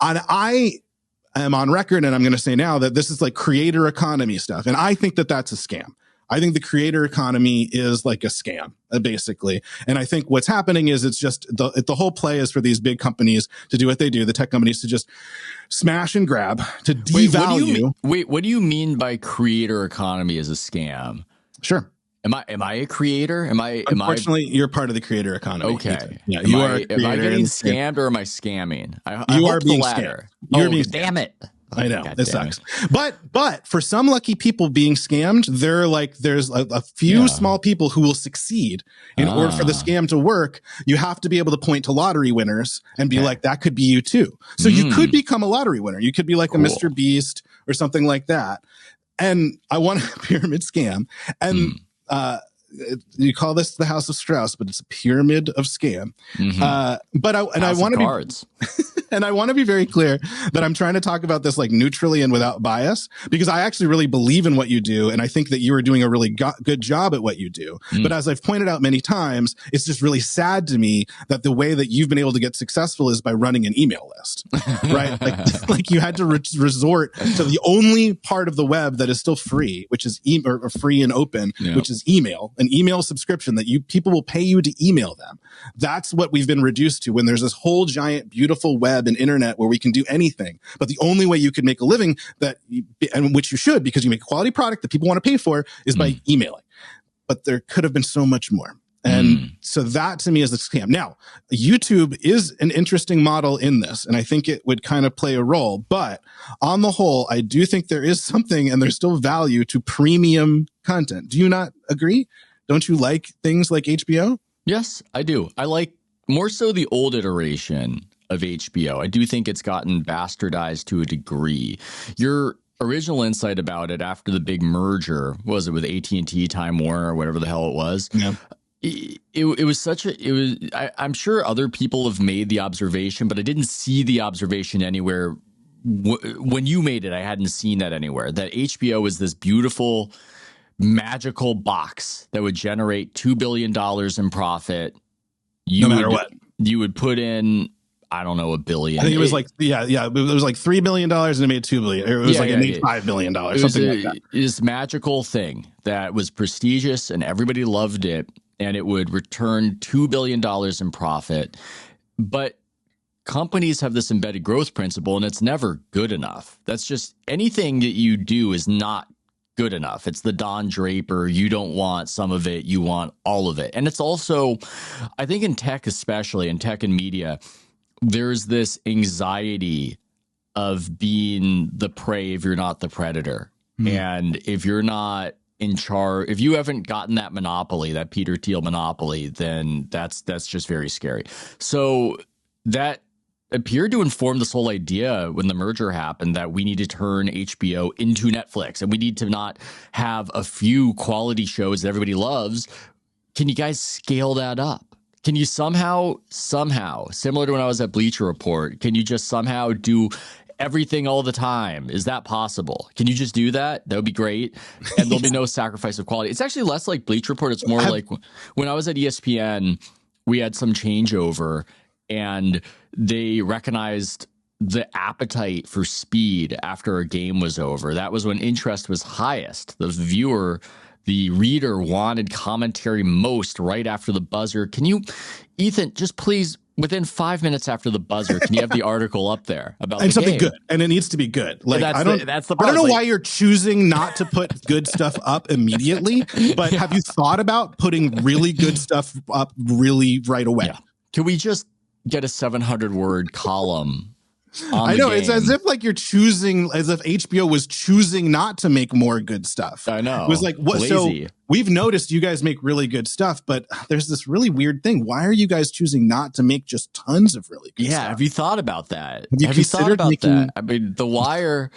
I am on record, and I'm going to say now that this is like creator economy stuff. And I think that that's a scam. I think the creator economy is like a scam, basically. And I think what's happening is it's just the whole play is for these big companies to do what they do, the tech companies to just smash and grab, to devalue. What do you mean by creator economy is a scam? Sure. Am I a creator? Unfortunately, you're part of the creator economy. Okay. Yeah, you are. Am I getting scammed or am I scamming? You are being scammed. You're being scammed. Damn it. I know it sucks, but for some lucky people being scammed, there's a few small people who will succeed. In order for the scam to work, you have to be able to point to lottery winners and be like, that could be you too. So you could become a lottery winner. You could be like a Mr. Beast or something like that. And I want a pyramid scam. And you call this the House of Strauss, but it's a pyramid of scam. I want to be and I want to be very clear that I'm trying to talk about this like neutrally and without bias, because I actually really believe in what you do. And I think that you are doing a really good job at what you do. But as I've pointed out many times, it's just really sad to me that the way that you've been able to get successful is by running an email list, right? Like you had to resort to the only part of the web that is still free, which is or free and open, which is email, an email subscription that people will pay you to email them. That's what we've been reduced to when there's this whole giant, beautiful web and internet where we can do anything. But the only way you can make a living and which you should, because you make a quality product that people want to pay for, is by emailing. But there could have been so much more. And so that to me is a scam. Now, YouTube is an interesting model in this, and I think it would kind of play a role. But on the whole, I do think there is something and there's still value to premium content. Do you not agree? Don't you like things like HBO? Yes, I do. I like more so the old iteration of HBO. I do think it's gotten bastardized to a degree. Your original insight about it after the big merger, was it with AT&T, Time Warner, or whatever the hell it was? Yeah. It was such a, it was, I'm sure other people have made the observation, but I didn't see the observation anywhere. When you made it, I hadn't seen that anywhere, that HBO is this beautiful, magical box that would generate $2 billion in profit. No matter what. You would put in, I don't know, $1 billion. I think it was like, it was like $3 billion and it made $2 billion. It was it made $5 billion, something like that. This magical thing that was prestigious and everybody loved it, and it would return $2 billion in profit. But companies have this embedded growth principle, and it's never good enough. That's just, anything that you do is not good enough. It's the Don Draper. You don't want some of it. You want all of it. And it's also, I think in tech, especially in tech and media, there's this anxiety of being the prey if you're not the predator. And if you're not in charge, if you haven't gotten that monopoly, that Peter Thiel monopoly, then that's just very scary. So that appeared to inform this whole idea when the merger happened, that we need to turn HBO into Netflix, and we need to not have a few quality shows that everybody loves. Can you guys scale that up? Can you somehow, similar to when I was at Bleacher Report, can you just somehow do everything all the time? Is that possible? Can you just do that? That would be great. And there'll be no sacrifice of quality. It's actually less like Bleacher Report. It's more like when I was at ESPN, we had some changeover, and they recognized the appetite for speed after a game was over. That was when interest was highest. The reader wanted commentary most right after the buzzer. Can you, Ethan, just please, within 5 minutes after the buzzer, can you have the article up there about and the something game? Good, and it needs to be good. Like that's the I don't know why you're choosing not to put good stuff up immediately, but have you thought about putting really good stuff up really right away? Yeah. Can we just get a 700-word column? I know, it's as if like you're choosing, as if HBO was choosing not to make more good stuff. I know. It was like, what? Lazy. So we've noticed you guys make really good stuff, but there's this really weird thing. Why are you guys choosing not to make just tons of really good stuff? Have you thought about that? Have you thought about that? I mean, The Wire,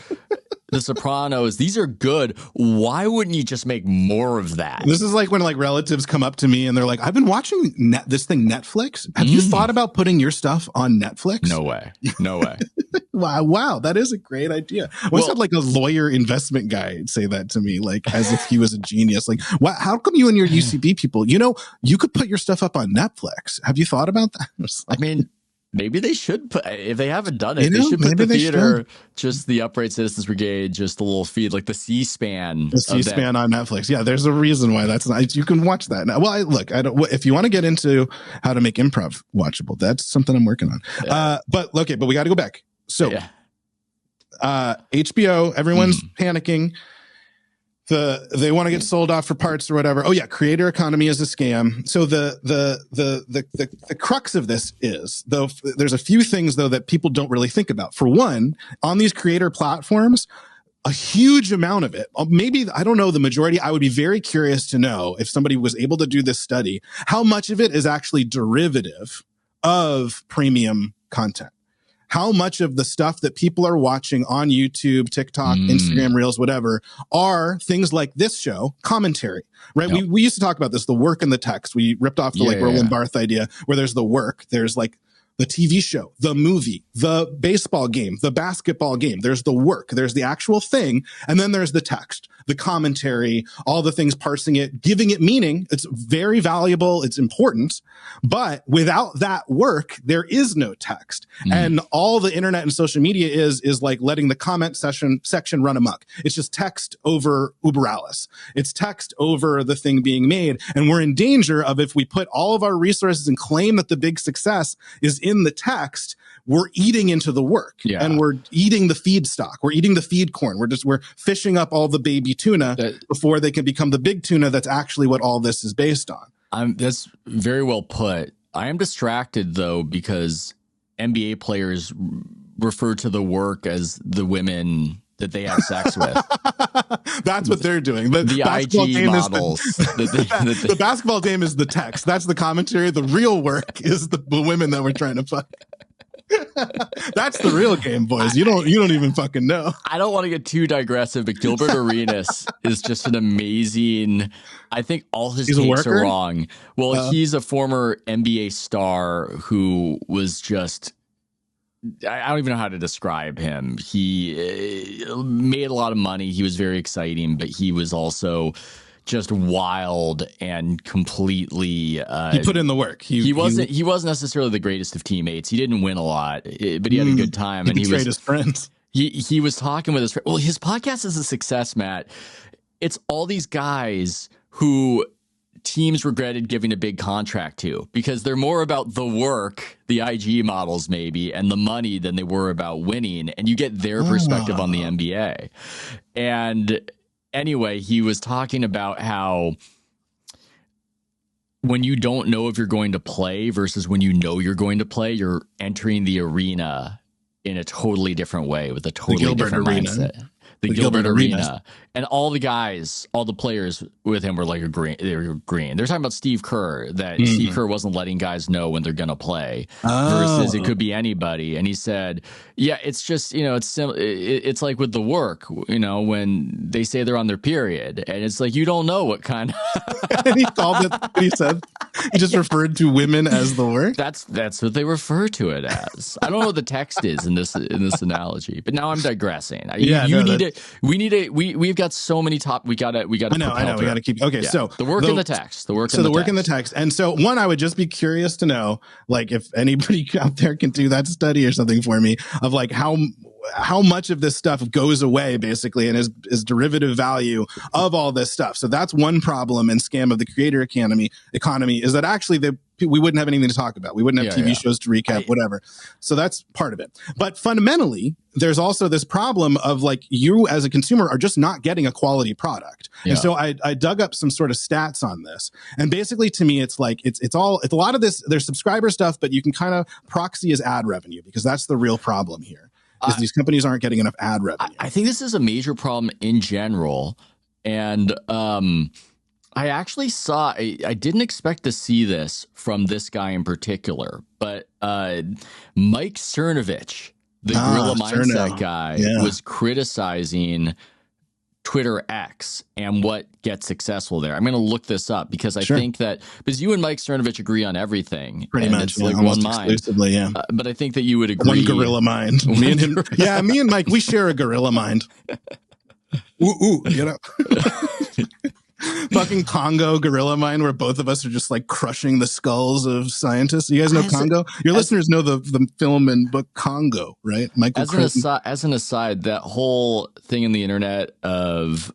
The Sopranos, these are good. Why wouldn't you just make more of that? This is like when like relatives come up to me and they're like, I've been watching this thing Netflix. Have you thought about putting your stuff on Netflix? No way. No way. Wow, that is a great idea. Once had like a lawyer investment guy say that to me, like as if he was a genius. Like, how come you and your UCB people, you could put your stuff up on Netflix? Have you thought about that? I mean, Maybe they should put, if they haven't done it, You they know, should put maybe the they theater, should. just the Upright Citizens Brigade, just a little feed, like the C-SPAN. The C-SPAN on Netflix. Yeah, there's a reason why that's not. You can watch that now. Well, I don't. If you want to get into how to make improv watchable, that's something I'm working on. But we got to go back. So, HBO, everyone's panicking. They want to get sold off for parts or whatever. Oh yeah, creator economy is a scam. So the crux of this is, though, there's a few things though that people don't really think about. For one, on these creator platforms, a huge amount of it, maybe, I don't know, the majority, I would be very curious to know if somebody was able to do this study, how much of it is actually derivative of premium content. How much of the stuff that people are watching on YouTube, TikTok, Instagram Reels, whatever, are things like this show, commentary, right? Yep. We used to talk about this, the work and the text. We ripped off the Roland Barthes idea, where there's the work, there's like the TV show, the movie, the baseball game, the basketball game. There's the work, there's the actual thing, and then there's the text, the commentary, all the things, parsing it, giving it meaning. It's very valuable, it's important, but without that work, there is no text. And all the internet and social media is like letting the comment section run amok. It's just text over Uber Alles. It's text over the thing being made. And we're in danger of, if we put all of our resources and claim that the big success is in the text, we're eating into the work, and we're eating the feedstock. We're eating the feed corn. We're fishing up all the baby tuna before they can become the big tuna. That's actually what all this is based on. That's very well put. I am distracted though, because NBA players refer to the work as the women that they have sex with. That's what they're doing. The IG models. The basketball game is the text. That's the commentary. The real work is the women that we're trying to fuck. That's the real game, boys. You don't even fucking know. I don't want to get too digressive, but Gilbert Arenas is just an amazing. I think all his takes are wrong. Well, he's a former NBA star who was just, I don't even know how to describe him. He made a lot of money. He was very exciting, but he was also just wild and completely he put in the work. He wasn't necessarily the greatest of teammates. He didn't win a lot, but he had a good time, and he was his friends. He was talking with his friend. Well, his podcast is a success, Matt. It's all these guys who teams regretted giving a big contract to, because they're more about the work, the IG models maybe, and the money than they were about winning. And you get their perspective on the NBA. And anyway, he was talking about how when you don't know if you're going to play versus when you know you're going to play, you're entering the arena in a totally different way with a totally different mindset. The Gilbert Arena. And all the guys, all the players with him were like agreeing. They were agreeing. They're talking about Steve Kerr, that Steve Kerr wasn't letting guys know when they're going to play versus it could be anybody. And he said, yeah, it's just, it's like with the work, when they say they're on their period, and it's like, you don't know what kind of. And he called it, he said, he just referred to women as the work. That's what they refer to it as. I don't know what the text is in this analogy, but now I'm digressing. We've got so many we got to I know we got to keep. Okay. Yeah. So the work in the text, the work in the text. And so one, I would just be curious to know, like, if anybody out there can do that study or something for me of like how much of this stuff goes away basically and is derivative value of all this stuff. So that's one problem and scam of the creator economy is that actually we wouldn't have anything to talk about. We wouldn't have TV shows to recap, whatever. So that's part of it. But fundamentally, there's also this problem of like, you as a consumer are just not getting a quality product. Yeah. And so I dug up some sort of stats on this. And basically to me, it's like, it's a lot of this, there's subscriber stuff, but you can kind of proxy as ad revenue, because that's the real problem here. Is these companies aren't getting enough ad revenue. I think this is a major problem in general. And I actually saw, I didn't expect to see this from this guy in particular, but Mike Cernovich, the Gorilla Mindset guy, was criticizing Twitter X and what gets successful there. I'm going to look this up because I think that, because you and Mike Cernovich agree on everything. Pretty much. It's like one mind. Exclusively, but I think that you would agree. One gorilla mind. Me and him. Yeah, me and Mike, we share a gorilla mind. Ooh, fucking Congo gorilla mine where both of us are just like crushing the skulls of scientists. You guys know Congo? Your listeners know the film and book Congo, right? Michael as an aside, that whole thing in the internet of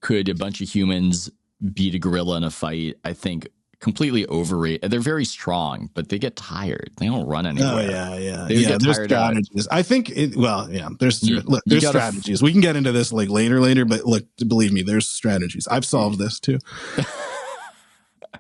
could a bunch of humans beat a gorilla in a fight, I think completely overrated. They're very strong, but they get tired. They don't run anywhere. Oh yeah. There's strategies. I think there's strategies. We can get into this like later, but look, believe me, there's strategies. I've solved this too.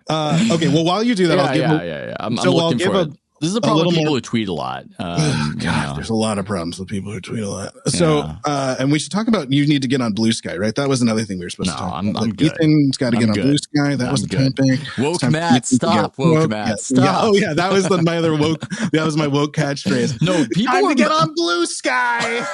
Okay, well, while you do that, I'm looking for it. This is a problem with people who tweet a lot. There's a lot of problems with people who tweet a lot. So, and we should talk about, you need to get on Blue Sky, right? That was another thing we were supposed to talk about. I'm good. Ethan's got to get on Blue Sky. That was the campaign. Woke Matt, stop. Woke Matt, stop. Yeah. Oh yeah, that was my other woke. That was my woke catchphrase. No, people time to get on Blue Sky.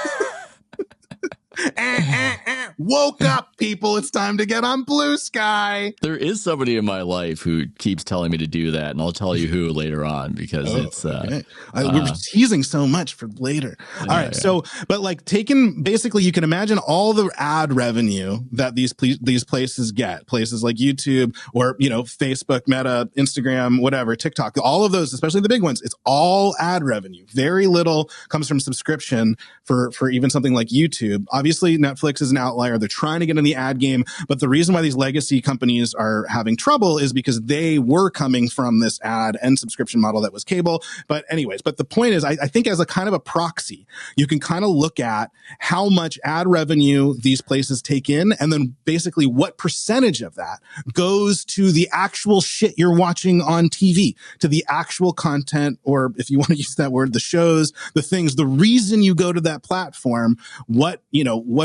Woke up, people. It's time to get on Blue Sky. There is somebody in my life who keeps telling me to do that, and I'll tell you who later on, because we're teasing so much for later. All right. So, but like basically you can imagine all the ad revenue that these places get, places like YouTube or, Facebook, Meta, Instagram, whatever, TikTok, all of those, especially the big ones, it's all ad revenue. Very little comes from subscription for even something like YouTube. Obviously, Netflix is an outlier. They're trying to get in the ad game. But the reason why these legacy companies are having trouble is because they were coming from this ad and subscription model that was cable. But anyways, the point is, I think as a kind of a proxy, you can kind of look at how much ad revenue these places take in, and then basically what percentage of that goes to the actual shit you're watching on TV, to the actual content, or if you want to use that word, the shows, the things, the reason you go to that platform, what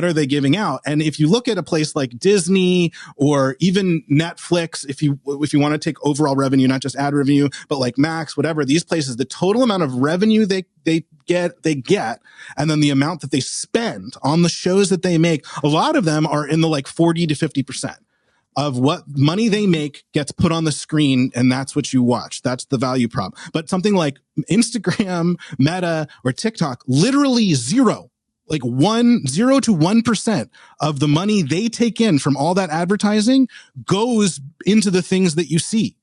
are they giving out? And if you look at a place like Disney or even Netflix, if you want to take overall revenue, not just ad revenue, but like Max, whatever, these places, the total amount of revenue they get, and then the amount that they spend on the shows that they make, a lot of them are in the like 40 to 50% of what money they make gets put on the screen, and that's what you watch. That's the value prop. But something like Instagram, Meta, or TikTok, literally zero. Like 0 to 1% of the money they take in from all that advertising goes into the things that you see,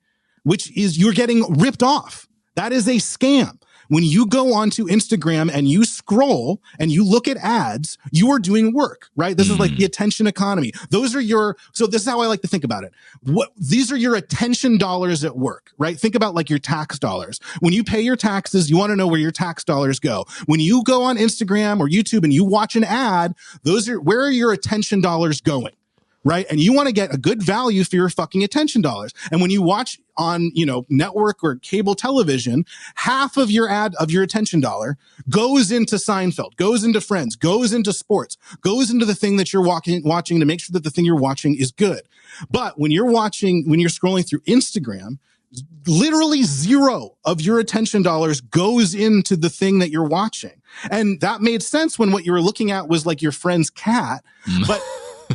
which is you're getting ripped off. That is a scam. When you go onto Instagram and you scroll and you look at ads, you are doing work, right? This is like the attention economy. So this is how I like to think about it. These are your attention dollars at work, right? Think about like your tax dollars. When you pay your taxes, you want to know where your tax dollars go. When you go on Instagram or YouTube and you watch an ad, where are your attention dollars going? Right. And you want to get a good value for your fucking attention dollars. And when you watch on, network or cable television, half of your attention dollar goes into Seinfeld, goes into Friends, goes into sports, goes into the thing that you're watching to make sure that the thing you're watching is good. But when you're scrolling through Instagram, literally zero of your attention dollars goes into the thing that you're watching. And that made sense when what you were looking at was like your friend's cat. But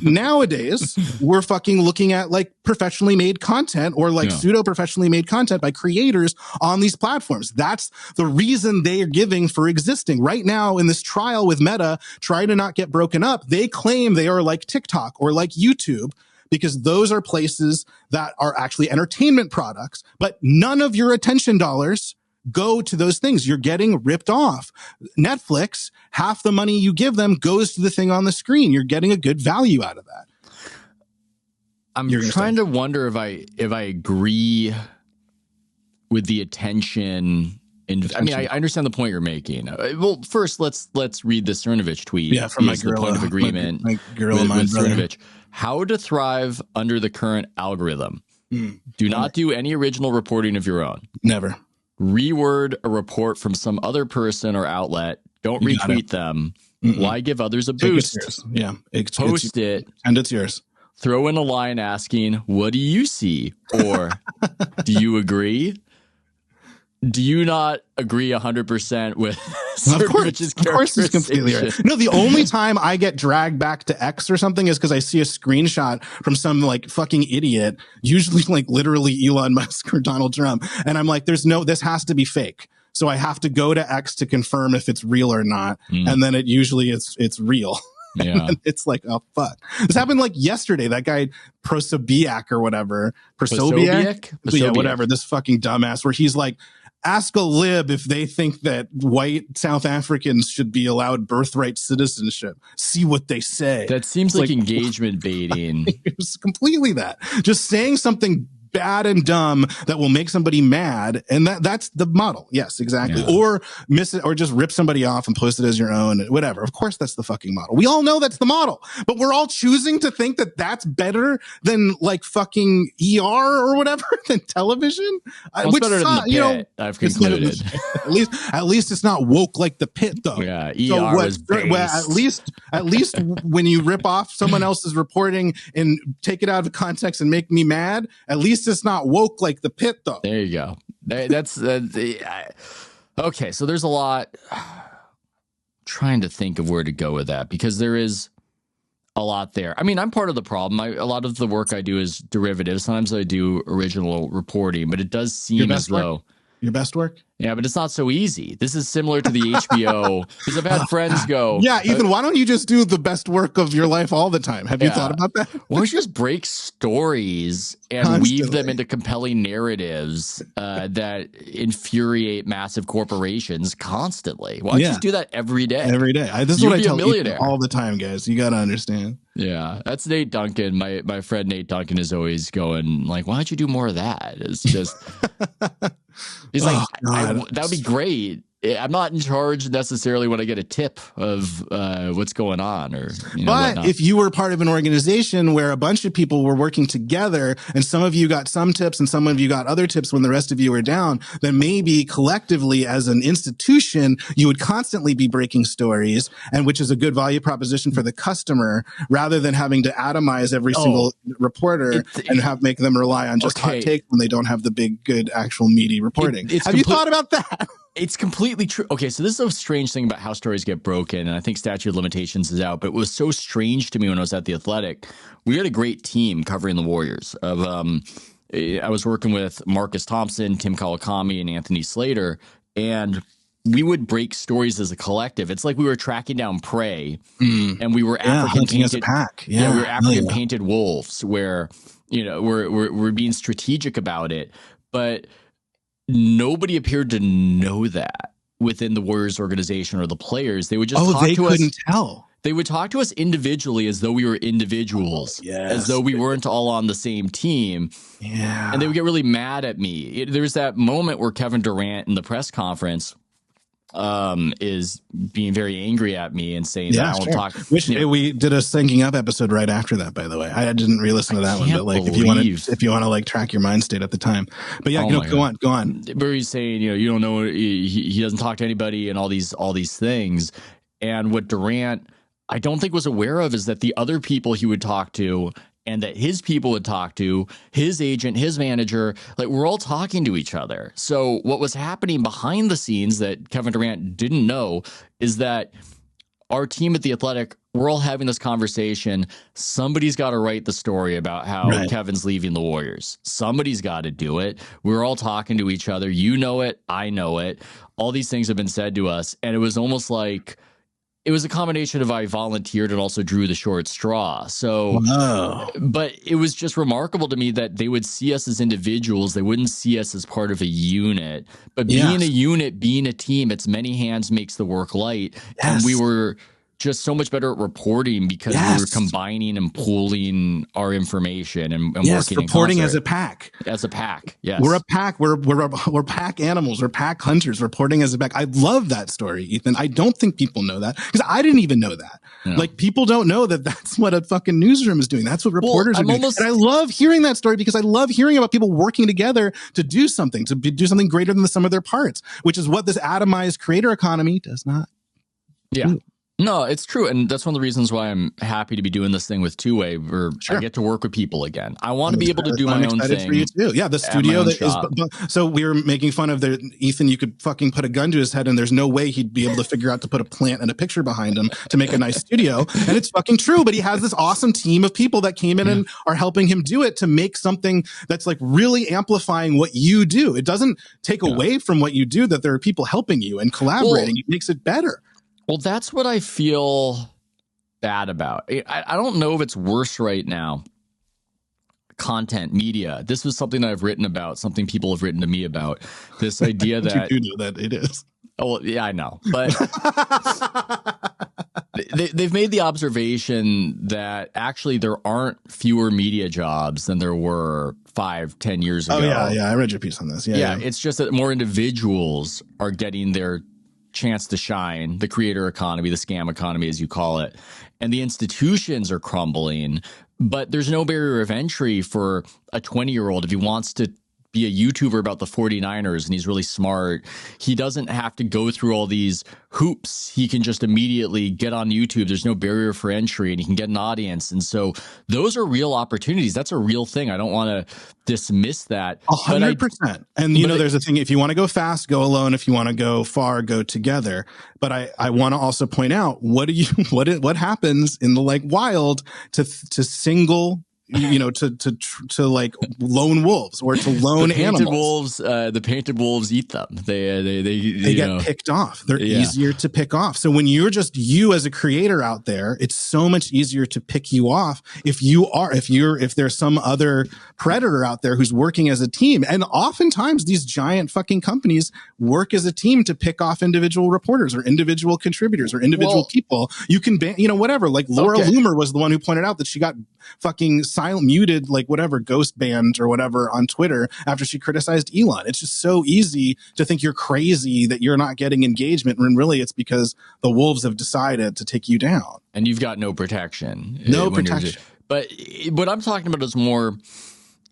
nowadays, we're fucking looking at like professionally made content or like pseudo professionally made content by creators on these platforms. That's the reason they are giving for existing. Right now in this trial with Meta, trying to not get broken up, they claim they are like TikTok or like YouTube, because those are places that are actually entertainment products, but none of your attention dollars go to those things. You're getting ripped off. Netflix, half the money you give them goes to the thing on the screen. You're getting a good value out of that. I'm trying to wonder if I agree with the attention. I understand the point you're making. Well, first let's read the Cernovich tweet. Yeah, from the point of agreement with Cernovich. How to thrive under the current algorithm. Do not do any original reporting of your own. Never. Reword a report from some other person or outlet. Don't retweet them. Why give others a boost? Post it. And it's yours. Throw in a line asking, what do you see? Or do you agree? Do you not agree 100% with Cernovich's characterization? Of course he's completely right. No, the only time I get dragged back to X or something is because I see a screenshot from some like fucking idiot, usually like literally Elon Musk or Donald Trump. And I'm like, this has to be fake. So I have to go to X to confirm if it's real or not. And then it's real. Yeah. And it's like, oh, fuck. This happened like yesterday. That guy, Prosobiec or whatever. Prosobiec? Yeah, whatever. This fucking dumbass where he's like, ask a lib if they think that white South Africans should be allowed birthright citizenship. See what they say. That seems like engagement baiting. It was completely that. Just saying something bad and dumb that will make somebody mad, and that's the model. Yes, exactly. Yeah. Or miss it, or just rip somebody off and post it as your own, whatever. Of course, that's the fucking model. We all know that's the model, but we're all choosing to think that that's better than like fucking ER or whatever, than television. Which better than the Pit, you know, I've concluded. At least it's not woke like the Pit, though. Yeah, ER was based. Well, at least when you rip off someone else's reporting and take it out of context and make me mad, at least it's not woke like the Pit, though. There you go. That's okay. So there's a lot. Trying to think of where to go with that, because there is a lot there. I mean, I'm part of the problem. A lot of the work I do is derivative. Sometimes I do original reporting, but it does seem as though your best work. Yeah, but it's not so easy. This is similar to the HBO, because I've had friends go, yeah, Ethan, why don't you just do the best work of your life all the time? Have you thought about that? Why don't you just break stories and constantly weave them into compelling narratives that infuriate massive corporations constantly? Why don't you just do that every day? Every day. This is what I tell Ethan all the time, guys. You got to understand. Yeah, that's Nate Duncan. My friend Nate Duncan is always going like, why don't you do more of that? It's just... He's like, that would be great. I'm not in charge necessarily when I get a tip of what's going on, or but whatnot. If you were part of an organization where a bunch of people were working together, and some of you got some tips and some of you got other tips when the rest of you were down, then maybe collectively as an institution you would constantly be breaking stories, and which is a good value proposition for the customer, rather than having to atomize every single reporter and make them rely on just hot takes when they don't have the big, good, actual meaty reporting. Have you thought about that? It's completely true. Okay, so this is a strange thing about how stories get broken, and I think statute of limitations is out, but it was so strange to me when I was at The Athletic. We had a great team covering the Warriors. I was working with Marcus Thompson, Tim Kawakami, and Anthony Slater, and we would break stories as a collective. It's like we were tracking down prey, and we were African painted as a pack. We were African painted wolves, where we're being strategic about it, but nobody appeared to know that within the Warriors organization or the players. They would just talk to us. Couldn't tell. They would talk to us individually as though we were individuals, as though we weren't all on the same team. Yeah. And they would get really mad at me. There was that moment where Kevin Durant in the press conference is being very angry at me and saying that I won't talk. We did a syncing up episode right after that, by the way. I didn't re-listen to that one, but like if you want to like track your mind state at the time. But yeah, go on. But he's saying, you don't know, he doesn't talk to anybody and all these things. And what Durant, I don't think, was aware of is that the other people he would talk to and that his people would talk to, his agent, his manager, like we're all talking to each other. So what was happening behind the scenes that Kevin Durant didn't know is that our team at The Athletic, we're all having this conversation. Somebody's got to write the story about how Kevin's leaving the Warriors. Somebody's got to do it. We're all talking to each other. You know it. I know it. All these things have been said to us. And it was almost like, it was a combination of I volunteered and also drew the short straw. So, but it was just remarkable to me that they would see us as individuals. They wouldn't see us as part of a unit. But being a unit, being a team, it's many hands makes the work light. And we were just so much better at reporting because we were combining and pooling our information and working reporting as a pack. As a pack, yes. We're a pack. We're pack animals. We're pack hunters reporting as a pack. I love that story, Ethan. I don't think people know that because I didn't even know that. No. Like people don't know that that's what a fucking newsroom is doing. That's what reporters are doing. And I love hearing that story because I love hearing about people working together to do something, do something greater than the sum of their parts, which is what this atomized creator economy does not do. No, it's true. And that's one of the reasons why I'm happy to be doing this thing with Two Way, where I get to work with people again. I want to be able to do my own thing. For you too. Yeah, the studio that is. So we were making fun of Ethan. You could fucking put a gun to his head, and there's no way he'd be able to figure out to put a plant and a picture behind him to make a nice studio. And it's fucking true. But he has this awesome team of people that came in and are helping him do it to make something that's like really amplifying what you do. It doesn't take away from what you do that there are people helping you and collaborating. It makes it better. Well, that's what I feel bad about. I don't know if it's worse right now. Content media. This was something that I've written about, something people have written to me about. This idea that you do know that it is. Oh, yeah, I know. But they've made the observation that actually there aren't fewer media jobs than there were 5-10 years ago. Oh, yeah. I read your piece on this. Yeah. It's just that more individuals are getting their chance to shine, the creator economy, the scam economy, as you call it. And the institutions are crumbling, but there's no barrier of entry for a 20-year-old if he wants to be a YouTuber about the 49ers and he's really smart. He doesn't have to go through all these hoops. He can just immediately get on YouTube. There's no barrier for entry and he can get an audience. And so those are real opportunities. That's a real thing. I don't want to dismiss that. 100%. And there's a thing, if you want to go fast, go alone. If you want to go far, go together. But I want to also point out what happens in the wild to single, to like lone wolves or to lone animals. The painted wolves eat them. They get picked off. They're easier to pick off. So when you're just you as a creator out there, it's so much easier to pick you off if there's some other predator out there who's working as a team. And oftentimes these giant fucking companies work as a team to pick off individual reporters or individual contributors or individual people. You can whatever. Like Laura Loomer was the one who pointed out that she got fucking muted, ghost banned or whatever on Twitter after she criticized Elon. It's just so easy to think you're crazy that you're not getting engagement when really it's because the wolves have decided to take you down. And you've got no protection. No protection. But what I'm talking about is more,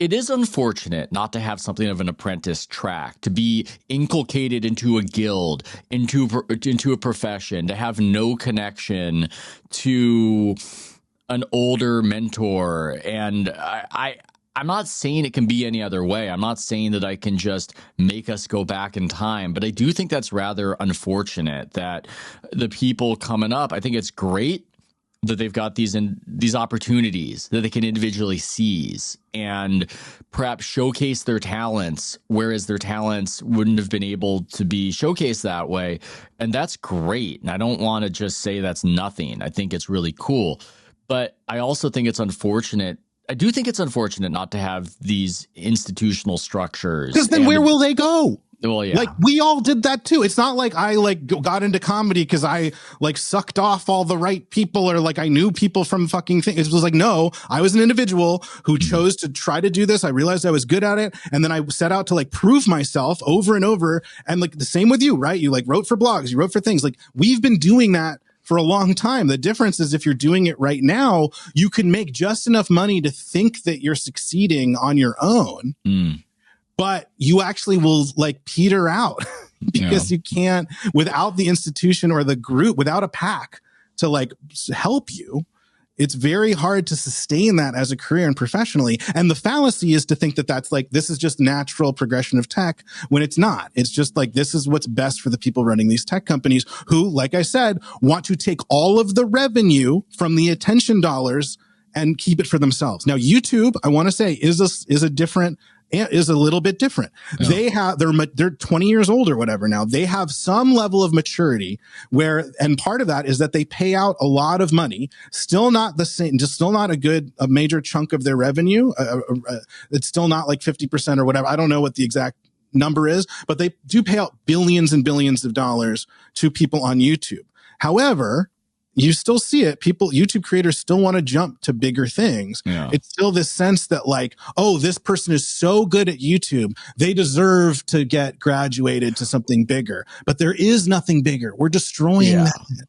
it is unfortunate not to have something of an apprentice track, to be inculcated into a guild, into a profession, to have no connection to an older mentor. And I'm not saying it can be any other way. I'm not saying that I can just make us go back in time, but I do think that's rather unfortunate that the people coming up, I think it's great that they've got these opportunities that they can individually seize and perhaps showcase their talents, whereas their talents wouldn't have been able to be showcased that way. And that's great. And I don't want to just say that's nothing. I think it's really cool. But I also think it's unfortunate. I do think it's unfortunate not to have these institutional structures. Because then where will they go? Well, yeah. We all did that too. It's not like I got into comedy because I sucked off all the right people or I knew people from fucking things. It was no, I was an individual who chose to try to do this. I realized I was good at it. And then I set out to prove myself over and over. And the same with you, right? You wrote for blogs, you wrote for things. We've been doing that for a long time. The difference is if you're doing it right now, you can make just enough money to think that you're succeeding on your own, but you actually will peter out because you can't, without the institution or the group, without a pack to help you. It's very hard to sustain that as a career and professionally. And the fallacy is to think that that's this is just natural progression of tech when it's not. It's just this is what's best for the people running these tech companies who, like I said, want to take all of the revenue from the attention dollars and keep it for themselves. Now, YouTube, I want to say, is a little bit different. Yeah. They're 20 years old or whatever now. They have some level of maturity and part of that is that they pay out a lot of money, still not the same, just still not a major chunk of their revenue. It's still not 50% or whatever. I don't know what the exact number is, but they do pay out billions and billions of dollars to people on YouTube. However, you still see it. YouTube creators still want to jump to bigger things. Yeah. It's still this sense that this person is so good at YouTube, they deserve to get graduated to something bigger. But there is nothing bigger. We're destroying that.